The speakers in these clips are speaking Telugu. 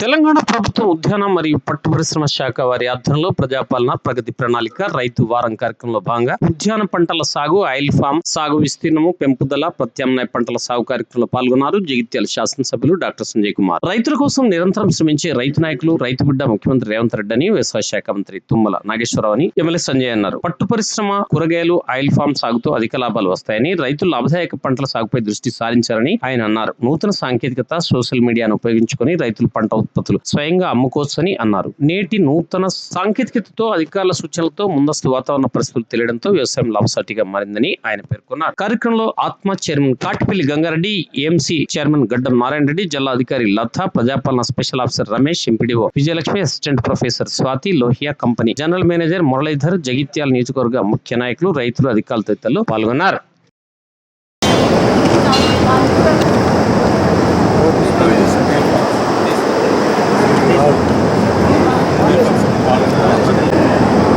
తెలంగాణ ప్రభుత్వం ఉద్యాన మరియు పట్టు పరిశ్రమ శాఖ వారి ఆధ్వర్యంలో ప్రజాపాలన ప్రగతి ప్రణాళిక రైతు వారం కార్యక్రమంలో భాగంగా ఉద్యాన పంటల సాగు, ఆయిల్ ఫామ్ సాగు విస్తీర్ణము, పెంపుదల, ప్రత్యామ్నాయ పంటల సాగు కార్యక్రమంలో పాల్గొన్నారు జగిత్యాల శాసనసభ్యులు డాక్టర్ సంజయ్ కుమార్. రైతుల కోసం నిరంతరం శ్రమించే రైతు నాయకులు, రైతు బిడ్డ ముఖ్యమంత్రి రేవంత్ రెడ్డి అని వ్యవసాయ శాఖ మంత్రి తుమ్మల నాగేశ్వరరావు అని ఎమ్మెల్యే సంజయ్ అన్నారు. పట్టు పరిశ్రమ, కూరగాయలు, ఆయిల్ ఫామ్ సాగుతో అధిక లాభాలు వస్తాయని, రైతులు లాభదాయక పంటల సాగుపై దృష్టి సారించారని ఆయన అన్నారు. నూతన సాంకేతికత, సోషల్ మీడియాను ఉపయోగించుకుని రైతులు పంట ఉత్పత్తులు స్వయంగా అమ్ముకోవచ్చని అన్నారు. నేటి నూతన సాంకేతికతతో అధికారుల సూచనలతో ముందస్తు వాతావరణ పరిస్థితులు తెలియడంతో వ్యవసాయం లాభసాటిగా మారిందని ఆయన పేర్కొన్నారు. కార్యక్రమంలో ATMA chairman Katipalli Gangareddy, AMC chairman Gaddam Narayana Reddy, జిల్లా అధికారి Latha, Prajapalana special officer Ramesh, MPDO Vijayalakshmi, assistant professor Swathi, Lohia company general manager Muralidhar, Jagtial నియోజకవర్గ ముఖ్య నాయకులు, రైతులు, అధికారులు తదితరులు పాల్గొన్నారు.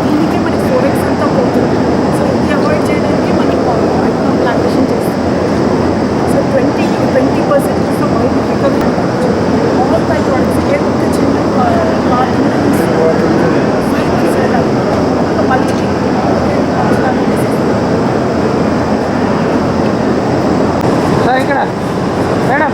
దీనికి మనకి ఫోరెక్స్ అంతా పోతుంది. సో ఇది అవాయిడ్ చేయడానికి మనం ఐటమ్ ప్లాంటేషన్ చేస్తాం. So 20% oil recovery all byproducts ఏ ఒక్క చిన్న పార్టీ మళ్ళీ ఇక్కడ మేడం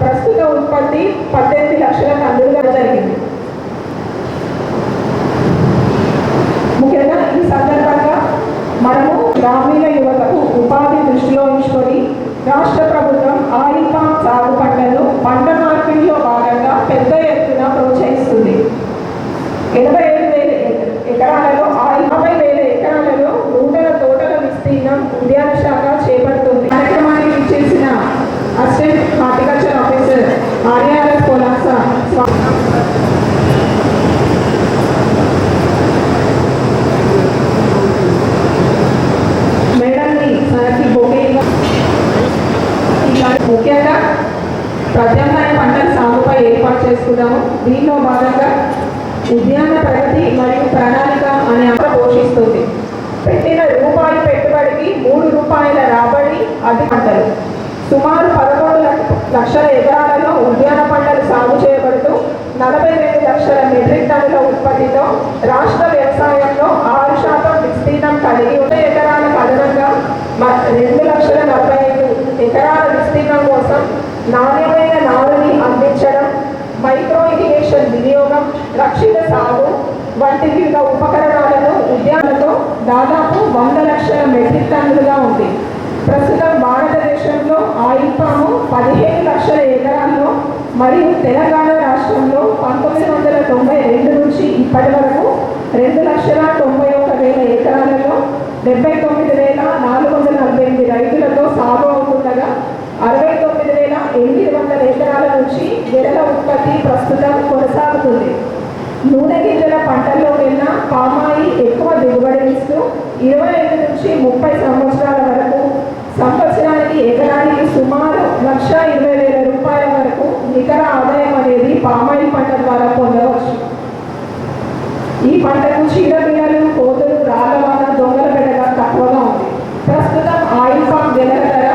ప్రస్తుత ఉత్పత్తి 18 లక్షల టన్నులుగా జరిగింది. ముఖ్యంగా ఈ సందర్భంగా మనము గ్రామీణ యువతకు ఉపాధి దృష్టిలో ఉంచుకొని రాష్ట్ర ప్రభుత్వం ఆయిల్ పామ్ సాగు పంటలను పంట మార్పిడిలో భాగంగా పెద్ద ఎత్తున ప్రోత్సహిస్తుంది. 87,000 ఎకరాలలో 50,000 ఎకరాలలో నూతన తోటల విస్తీర్ణం ఉద్యాన శాఖ చేపడుతుంది. కార్యక్రమానికి ఇచ్చేసిన అసిస్టెంట్ హార్టికల్చర్ ఆఫీసర్ ఆర్ఆర్ఎస్ కోలాసా మేడంని మనకి ముఖ్యంగా ప్రత్యామ్నాయ పంటల సాగుపై ఏర్పాటు చేసుకున్నాము. దీనిలో భాగంగా ఉద్యాన ప్రగతి మరియు ప్రణాళిక అనే పోషిస్తుంది. పెట్టిన రూపాయి పెట్టుబడికి 3 రూపాయల రాబడి అది పంటలు. సుమారు 11 లక్షల ఎకరాలలో ఉద్యాన పంటలు సాగు చేయబడుతూ 42 లక్షల మెట్రిక్ టన్నుల ఉత్పత్తితో రాష్ట్ర వ్యవసాయంలో 6% విస్తీర్ణం కలిగి ఉన్న ఎకరాలకు అదనంగా 2,45,000 ఎకరాల విస్తీర్ణం కోసం నాణ్యమైన నారుని అందించడం, మైక్రో ఇరిగేషన్ వినియోగం, రక్షిత సాగు వంటి వివిధ ఉపకరణాలను ఉద్యానతో దాదాపు 100 లక్షల మెట్రిక్ టన్నులుగా ఉంది. ప్రస్తుతం భారతదేశంలో ఆయిల్ పాము 15 లక్షల ఎకరాల్లో మరియు తెలంగాణ రాష్ట్రంలో 1992 నుంచి ఇప్పటి వరకు 2,91,000 ఎకరాలలో 79,448 రైతులతో సాగు అవుతుండగా 69,800 ఎకరాల నుంచి గెలల ఉత్పత్తి ప్రస్తుతం కొనసాగుతుంది. నూనె గింజల పంటల్లో వెళ్ళిన పామాయిల్ ఎక్కువ దిగుబడినిస్తూ 25 నుంచి 30 సంవత్సరాల వరకు సంవత్సరానికి ఎకరానికి సుమారు 1,20,000 రూపాయల వరకు నికర ఆదాయం అనేది పామాయిల్ పంట ద్వారా పొందవచ్చు. ఈ పంటకు చీడపీడలు, కోతులు, రాళ్ళవాన, దొంగల బెడద తక్కువగా ఉంది. ప్రస్తుతం ఆయిల్ పామ్ గెలల ధర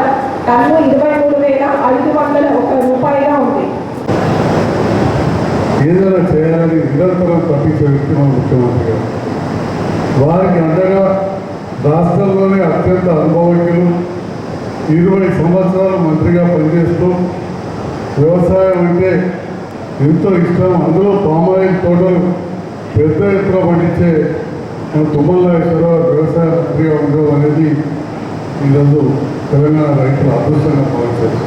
టన్ను 23,501 రూపాయలుగా ఉంది. ఏదైనా చేయాలని నిరంతరం పట్టించే వ్యక్తి మన ముఖ్యమంత్రి గారు. వారికి అండగా రాష్ట్రంలోనే అత్యంత అనుభవజ్ఞులు 20 సంవత్సరాలు మంత్రిగా పనిచేస్తూ వ్యవసాయం అంటే ఎంతో ఇష్టం. అందులో పామాయిల్ తోటలు పెద్ద ఎత్తున పండించే తుమ్మల నాగేశ్వరరావు వ్యవసాయ మంత్రిగా ఉండడం అనేది ఈరోజు తెలంగాణ రైతుల అదృష్టంగా భావించారు.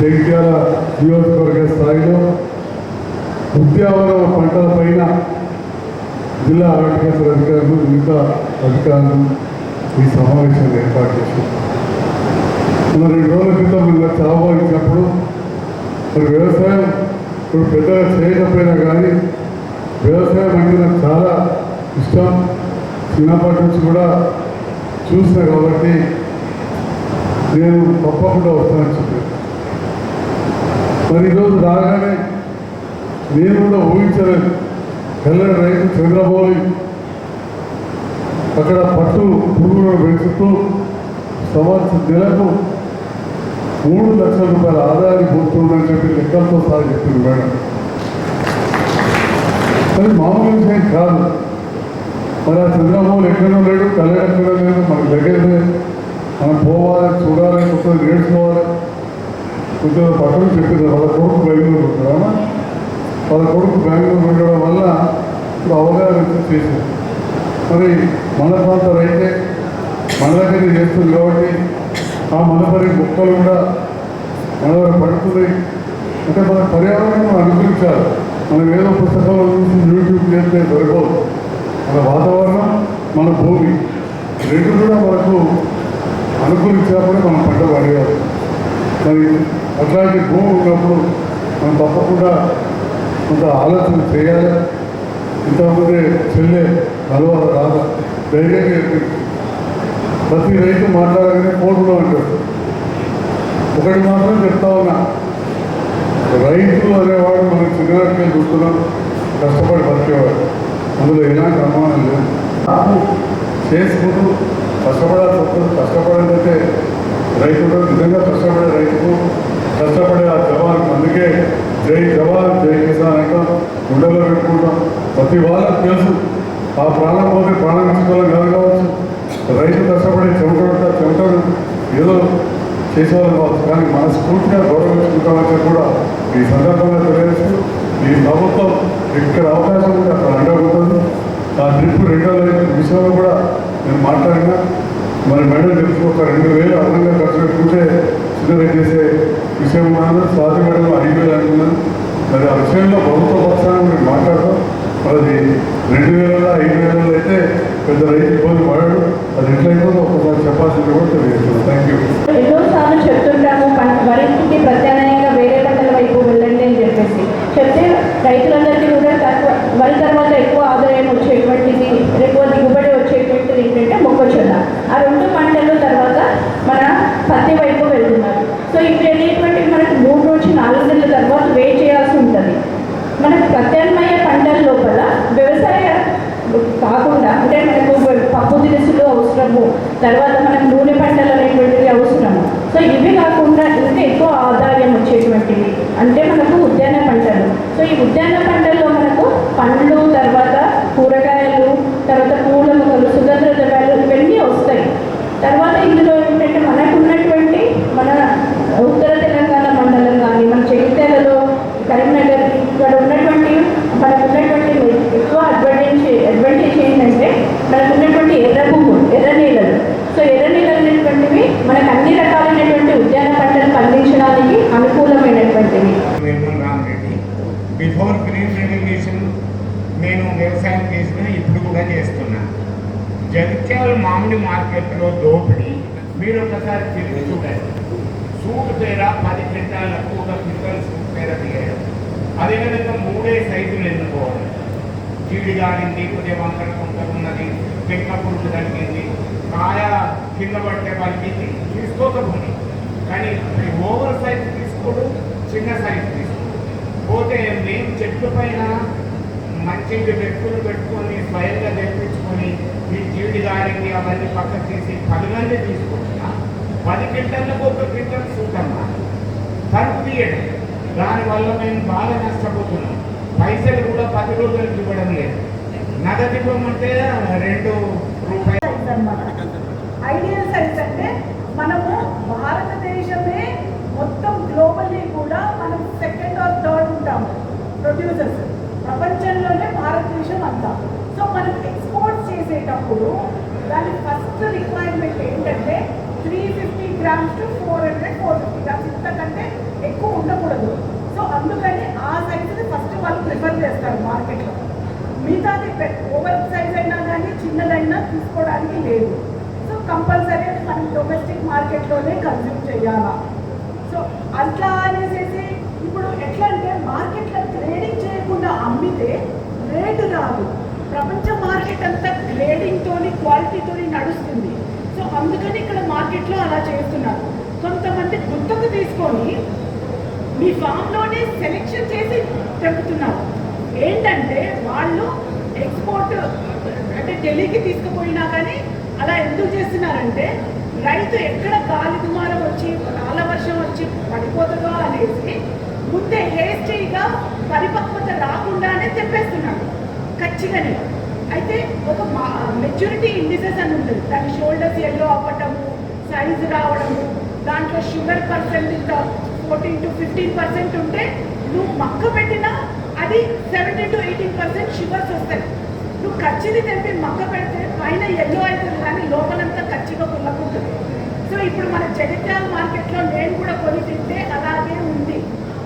జగిత్యాల నియోజకవర్గ స్థాయిలో ఉద్యానవన పంటల పైన జిల్లా హార్టికల్చర్ అధికారులు మిగతా అధికారులు ఈ సమావేశాన్ని ఏర్పాటు చేశారు. మన 2 రోజుల క్రితం మిమ్మల్ని ఆహ్వానించినప్పుడు మరి వ్యవసాయం ఇప్పుడు పెద్దగా చేయకపోయినా కానీ వ్యవసాయం అంటే నాకు చాలా ఇష్టం, చిన్నప్పటి నుంచి కూడా చూసిన కాబట్టి నేను తప్పకుండా వస్తానని చెప్పాను. మరి ఈరోజు రాగానే నేను కూడా ఊహించలేదు. తెల్లని రైతు చంద్రబాబు అక్కడ పట్టు పురుగులను పెంచుతూ నెలకు 3 లక్షల రూపాయల ఆదాయాన్ని పొందుతుందని చెప్పి లెక్కలతో సహా చెప్పింది మేడం. అది మామూలు విషయం కాదు. మరి ఆ చంద్రబాబు ఎక్కడో లేడు, కళ్యాణ ఎక్కడో లేదు, మనకు దగ్గరే మనం పోవాలి, చూడాలి, కొంచెం నేర్చుకోవాలి. కొంచెం పక్కన చెప్పింది వాళ్ళ కొడుకు బెంగళూరు ఉంటారా, వాళ్ళ కొడుకు బెంగళూరు ఉండడం వల్ల ఇప్పుడు అవగాహన చేశారు. మరి మన ప్రాంత రైతే మన దగ్గర చేస్తుంది కాబట్టి ఆ మనపరి మొక్కలు కూడా మన దగ్గర పడుతున్నాయి. అంటే మన పర్యావరణం మనం అనుకరించాలి. మనం ఏదో పుస్తకాలు చూసి యూట్యూబ్ చేస్తే దొరకవు. మన వాతావరణం, మన భూమి 2 కూడా మనకు అనుకూలించినప్పుడే మనం పంట పడేయాలి. మరి అట్లాంటి భూమి ఉన్నప్పుడు మనం తప్పకుండా కొంత ఆలోచన చేయాలి. ఇంతకుముందే చెల్లె నలవర రాదా ధైర్యంగా చెప్పింది. ప్రతి రైతు మాట్లాడగానే ఫోన్లో అంటాడు. ఒకటి మాత్రం చెప్తా ఉన్నా, రైతు అనేవాడు మనం చిన్నగా చూస్తున్నాం, కష్టపడి బతికేవాడు, అందులో ఎలాంటి అనుమానం లేదు. నాకు చేసుకుంటూ కష్టపడాల్సి వస్తుంది. కష్టపడాలంటే రైతు నిజంగా కష్టపడే రైతుకు, కష్టపడే ఆ జవాన్కు. అందుకే జై జవాన్ జై కిసాన్ అంటాం, గుండెలో పెట్టుకుంటాం. ప్రతి వాళ్ళకి తెలుసు ఆ ప్రాణం పోతే ప్రాణం ఇచ్చుకోవాలని కాదు కావచ్చు. రైతు కష్టపడే చెమటడు ఏదో చేసేవాళ్ళు కావచ్చు, కానీ మనస్ఫూర్తిగా గౌరవించుకుంటామని కూడా ఈ సందర్భంగా తెలియజేస్తూ ఈ ప్రభుత్వం ఎక్కడ అవకాశం ఉంటే అక్కడ అండగా ఉంటుంది. ఆ ట్రిప్ 2వ విషయంలో కూడా నేను మాట్లాడినా. మరి మేడం తెలుసు, ఒక 2,000 అదనంగా ఖర్చు పెట్టుకుంటే చిన్నగా చేసే విషయం ఉన్నాను. స్వాతి మేడం 5,000 అంటున్నాను. మరి ఆ విషయంలో ప్రభుత్వ పక్షాన్ని నేను మాట్లాడతాం. మరి 2,000 5,000 అయితే పెద్ద రైతు ఇబ్బంది పడాడు. అది ఎట్లయిపోతుందో ఒక్కసారి చెప్పాల్సింది కూడా తెలియజేస్తున్నాను. Thank you. ఎన్నోసార్లు చెప్తుంటాము వరికి ప్రత్యామ్నాయంగా వేరే పంటల వైపు వెళ్ళండి అని చెప్పేసి చెప్తే రైతులందరికీ కూడా వరి తర్వాత ఎక్కువ ఆదాయం వచ్చేటువంటిది, ఎక్కువ దిగుబడి వచ్చేటువంటిది ఏంటంటే మొక్కజొన్న. ఆ 2 పంటలు తర్వాత మన పత్తి వైపు వెళ్తున్నారు. సో ఇప్పుడు వెళ్ళేటువంటివి మనకు 3 నుంచి 4 నెలల తర్వాత వెయిట్ చేయాల్సి ఉంటుంది. మనకు ప్రత్యామ్నాయ పంటల లోపల వ్యవసాయ కాకుండా అంటే మనకు పప్పు దినుసులు అవసరము, తర్వాత మనకు నూనె పంటలు అనేటువంటివి అవసరము. సో ఇవి కాకుండా ఇంకా ఎక్కువ ఆదాయం వచ్చేటువంటివి అంటే మనకు ఉద్యాన పంటలు. సో ఈ ఉద్యాన పంటల్లో మనకు పండ్లు, తర్వాత కూరగాయలు, తర్వాత పూల మొక్కలు, సుగంధ ద్రవ్యాలు ఇవన్నీ వస్తాయి. తర్వాత ఇందులో ఏంటంటే మనకు ఉన్నటువంటి మన ఉత్తర తెలంగాణ మండలం కానీ మన జగిత్యాలలో, కరీంనగర్ ఇక్కడ ఉన్నటువంటి మనకు ఉన్నటువంటి ఎక్కువ అడ్వాంటేజ్ ఏంటంటే మనకు ఉన్నటువంటి ఎర్ర భూములు, ఎర్ర నేలలు. సో ఎర్ర నేలలు అనేటువంటివి మనకు అన్ని రకాలైనటువంటి ఉద్యాన పంటలు పండించడానికి అనుకూలమైనటువంటివి. బిఫోర్ గ్రీన్ రెవల్యూషన్ నేను వ్యవసాయం చేసిన, ఇప్పుడు కూడా చేస్తున్నా. జగిత్యాల మామిడి మార్కెట్లో దోపిడీ మీరు ఒకసారి తిరిగి చూడండి. సూట్ పేర 10 క్వింటాలకు ఒక క్వింటల్ సూట్ పేర దిగారు. అదేవిధంగా 3 సైజులు ఎన్నుకోవాలి. జీడి గారింది, కొద్దిగా వంకర కొంకర ఉన్నది, పెక్క పురుగు తగ్గింది, కాయ కింద పట్టే పలికింది, తీసుకోకపోయి. కానీ ఓవర్ సైజ్ తీసుకోడు, చిన్న సైజు తీసుకోడు. పోతే మేము చెట్ల పైన మంచి వ్యక్తులు పెట్టుకొని స్వయంగా తెప్పించుకొని ఈ జీడి గారికి అవన్నీ పక్కన తీసి 10 మంది తీసుకుంటున్నా. 10 క్వింటల్లకు ఒక క్వింటల్ సూటమ్మా తరుపు తీయడం. దానివల్ల మేము బాగా నష్టపోతున్నాం. పైసలు కూడా 10 రోజులకు ఇవ్వడం లేదు. నగదు ఇవ్వమంటే 2 రూపాయలు అన్నమాట. ఐడియల్ సైజ్ అంటే మనము భారతదేశమే మొత్తం గ్లోబల్లీ కూడా మనం 2nd or 3rd ప్రపంచంలోనే భారతదేశం అంతా. సో మనం ఎక్స్పోర్ట్ చేసేటప్పుడు దాని ఫస్ట్ రిక్వైర్మెంట్ ఏంటంటే 350 grams to 450 grams, ఇంతకంటే ఎక్కువ ఉండకూడదు. సో అందుకని ఆ సైజుని ఫస్ట్ వాళ్ళు ప్రిఫర్ చేస్తారు మార్కెట్లో. మిగతాది ఓవర్ సైజ్ అయినా కానీ చిన్నదైనా తీసుకోవడానికి లేదు. సో కంపల్సరీ అది మనం డొమెస్టిక్ మార్కెట్లోనే కన్జ్యూమ్ చేయాలా. సో అట్లా అనేసి ఇప్పుడు ఎట్లా అంటే మార్కెట్లో గ్రేడింగ్ చేయకుండా అమ్మితే రేటు రాదు. ప్రపంచ మార్కెట్ అంతా గ్రేడింగ్తోని క్వాలిటీతోని నడుస్తుంది. సో అందుకని ఇక్కడ మార్కెట్లో అలా చేస్తున్నారు. కొంతమంది గుర్తుకు తీసుకొని మీ ఫామ్లోనే సెలెక్షన్ చేసి తెంపుతున్నారు. ఏంటంటే వాళ్ళు ఎక్స్పోర్ట్ అంటే ఢిల్లీకి తీసుకుపోయినా కానీ అలా ఎందుకు చేస్తున్నారంటే రైతు ఎక్కడ గాలి దుమారం వచ్చి కాల వర్షం వచ్చి పడిపోతుందో అనేసి ముందే హేస్టీగా పరిపక్వత రాకుండానే తెప్పేస్తున్నాడు ఖచ్చితంగా. అయితే ఒక మెచ్యూరిటీ ఇండిసెస్ అని ఉంటుంది. దాని షోల్డర్స్ ఎల్లో అవ్వటము, సైజు రావడము, దాంట్లో షుగర్ పర్సెంట్ ఇంకా 14 to 15% ఉంటే నువ్వు మక్క పెట్టినా అది 17 to 18% షుగర్స్ వస్తాయి. నువ్వు కచ్చిది తెంపి మక్క పెడితే పైన ఎల్లో అవుతుంది కానీ లోపలంతా కచ్చిగా పుల్లకుంటుంది. సో ఇప్పుడు మన జగిత్యాల మార్కెట్లో నేను కూడా కొని తింటే అలాగే ఉంది.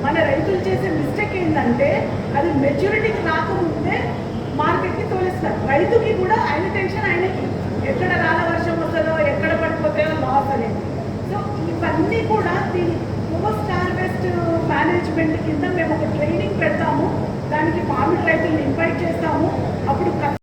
మన రైతులు చేసే మిస్టేక్ ఏంటంటే అది మెచ్యూరిటీకి రాకముందే మార్కెట్కి తోలిస్తారు. రైతుకి కూడా ఆయన టెన్షన్ ఆయనకి, ఎక్కడ రాల వర్షం వస్తుందో ఎక్కడ పడిపోతాయో లాస్ అనేది. సో ఇవన్నీ కూడా దీని పోస్ట్ హార్వెస్ట్ మేనేజ్మెంట్ కింద మేము ఒక ట్రైనింగ్ పెడతాము. దానికి మామిడి రైతులను ఇన్వైట్ చేస్తాము. అప్పుడు